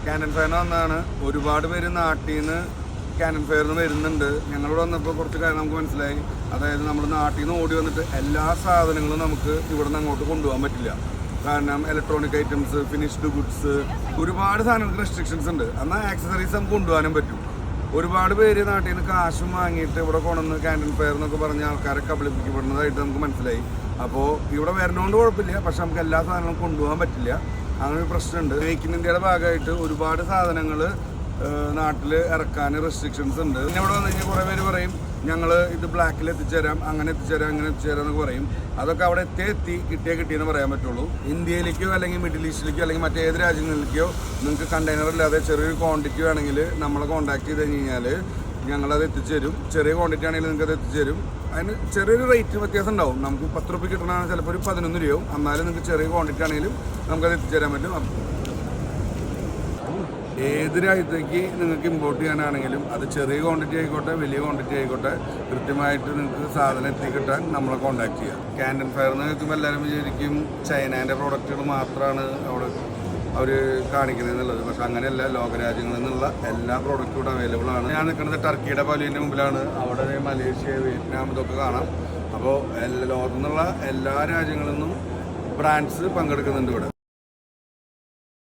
Canon ഫെയറിന് വന്നതാണ്. ഒരുപാട് പേര് നാട്ടിൽ നിന്ന് കാനൻ ഫെയറിന് വരുന്നുണ്ട്. ഞങ്ങളിവിടെ വന്നപ്പോൾ കുറച്ച് കാര്യം നമുക്ക് മനസ്സിലായി. അതായത് നമ്മൾ നാട്ടിൽ നിന്ന് ഓടി വന്നിട്ട് എല്ലാ സാധനങ്ങളും നമുക്ക് ഇവിടെ നിന്ന് അങ്ങോട്ട് കൊണ്ടുപോകാൻ പറ്റില്ല. കാരണം ഇലക്ട്രോണിക് ഐറ്റംസ്, ഫിനിഷ്ഡ് ഗുഡ്സ്, ഒരുപാട് സാധനങ്ങൾക്ക് റെസ്ട്രിക്ഷൻസ് ഉണ്ട്. എന്നാൽ ആക്സസറീസ് നമുക്ക് കൊണ്ടുപോകാനും പറ്റും. ഒരുപാട് പേര് നാട്ടിൽ നിന്ന് കാശും വാങ്ങിയിട്ട് ഇവിടെ കൊണ്ടുവന്ന് കാനൻ ഫെയർ എന്നൊക്കെ പറഞ്ഞ ആൾക്കാരെ കബളിപ്പിക്കപ്പെടുന്നതായിട്ട് നമുക്ക് മനസ്സിലായി. അപ്പോൾ ഇവിടെ വരണോണ്ട് കുഴപ്പമില്ല, പക്ഷെ നമുക്ക് എല്ലാ സാധനങ്ങളും കൊണ്ടുപോകാൻ പറ്റില്ല. അങ്ങനെ ഒരു പ്രശ്നമുണ്ട്. മേക്ക് ഇൻ ഇന്ത്യയുടെ ഭാഗമായിട്ട് ഒരുപാട് സാധനങ്ങൾ നാട്ടിൽ ഇറക്കാൻ റെസ്ട്രിക്ഷൻസ് ഉണ്ട്. പിന്നെ ഇവിടെ വന്നു കഴിഞ്ഞാൽ കുറേ പേര് പറയും ഞങ്ങൾ ഇത് ബ്ലാക്കിൽ എത്തിച്ചേരാം, അങ്ങനെ എത്തിച്ചേരാം, അങ്ങനെ എത്തിച്ചേരാം എന്നൊക്കെ പറയും. അതൊക്കെ അവിടെ കിട്ടിയെന്ന് പറയാൻ പറ്റുള്ളൂ. ഇന്ത്യയിലേക്കോ അല്ലെങ്കിൽ മിഡിൽ ഈസ്റ്റിലേക്കോ അല്ലെങ്കിൽ മറ്റേത് രാജ്യങ്ങളിലേക്കോ നിങ്ങൾക്ക് കണ്ടെയ്നർ ഇല്ലാതെ ചെറിയൊരു ക്വാണ്ടിറ്റി വേണമെങ്കിൽ നമ്മളെ കോൺടാക്ട് ചെയ്ത് കഴിഞ്ഞാൽ ഞങ്ങളത് എത്തിച്ചേരും. ചെറിയ ക്വാണ്ടിറ്റി ആണെങ്കിൽ നിങ്ങൾക്ക് അത് എത്തിച്ചേരും. അതിന് ചെറിയൊരു റേറ്റ് വ്യത്യാസം ഉണ്ടാവും. നമുക്ക് 10 രൂപ കിട്ടണമെങ്കിൽ ചിലപ്പോൾ ഒരു 11 രൂപയാവും. എന്നാലും നിങ്ങൾക്ക് ചെറിയ ക്വാണ്ടിറ്റി ആണെങ്കിലും നമുക്കത് എത്തിച്ചേരാൻ പറ്റും. ഏത് രാജ്യത്തേക്ക് നിങ്ങൾക്ക് ഇമ്പോർട്ട് ചെയ്യാനാണെങ്കിലും അത് ചെറിയ ക്വാണ്ടിറ്റി ആയിക്കോട്ടെ വലിയ ക്വാണ്ടിറ്റി ആയിക്കോട്ടെ കൃത്യമായിട്ട് നിങ്ങൾക്ക് സാധനം എത്തിക്കിട്ടാൻ നമ്മളെ കോൺടാക്ട് ചെയ്യുക. കാനൻ ഫെയർ എന്ന് കേൾക്കുമ്പോൾ എല്ലാവരും വിചാരിക്കും ചൈനേൻ്റെ പ്രോഡക്റ്റുകൾ മാത്രമാണ് അവിടെ അവർ കാണിക്കുന്നത് എന്നുള്ളത്. പക്ഷെ അങ്ങനെയല്ല, ലോകരാജ്യങ്ങളിൽ നിന്നുള്ള എല്ലാ പ്രോഡക്റ്റും ഇവിടെ അവൈലബിൾ ആണ്. ഞാൻ നിൽക്കുന്നത് ടർക്കിയുടെ പവലിയൻ്റെ മുമ്പിലാണ്. അവിടെ മലേഷ്യ, വിയറ്റ്നാം ഇതൊക്കെ കാണാം. അപ്പോൾ ലോകത്തു നിന്നുള്ള എല്ലാ രാജ്യങ്ങളിൽ നിന്നും ബ്രാൻഡ്സ് പങ്കെടുക്കുന്നുണ്ട് ഇവിടെ.